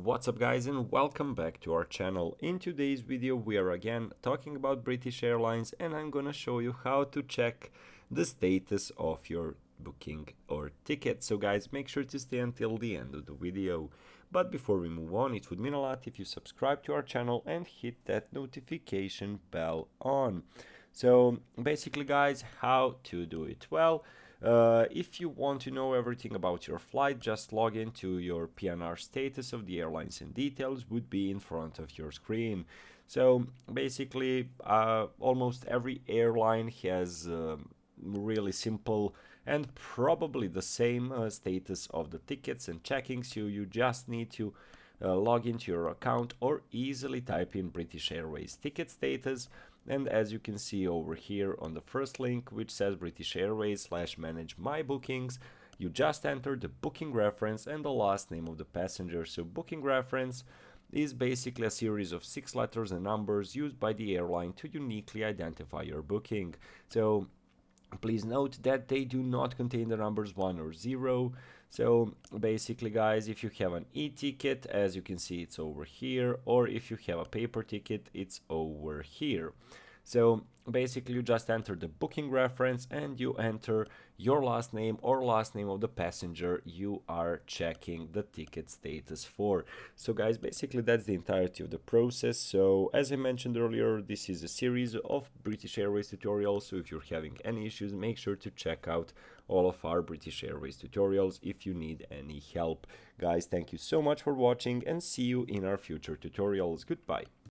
What's up guys and welcome back to our channel. In today's video we are again talking about British Airlines and I'm gonna show you how to check the status of your booking or ticket. So guys, make sure to stay until the end of the video. But before we move on, it would mean a lot if you subscribe to our channel and hit that notification bell on. So basically guys, how to do it? Well, if you want to know everything about your flight, just log into your PNR status of the airlines and details would be in front of your screen. So basically, almost every airline has really simple and probably the same status of the tickets and checking, so you just need to log into your account or easily type in British Airways ticket status. And as you can see over here on the first link, which says British Airways / manage my bookings, you just enter the booking reference and the last name of the passenger. So booking reference is basically a series of 6 letters and numbers used by the airline to uniquely identify your booking. So please note that they do not contain the numbers 1 or 0. So basically guys, if you have an e-ticket, as you can see, it's over here, or if you have a paper ticket, it's over here. So basically you just enter the booking reference and you enter your last name or last name of the passenger you are checking the ticket status for. So guys, basically that's the entirety of the process. So as I mentioned earlier, this is a series of British Airways tutorials, so if you're having any issues, make sure to check out all of our British Airways tutorials if you need any help. Guys, thank you so much for watching and see you in our future tutorials. Goodbye.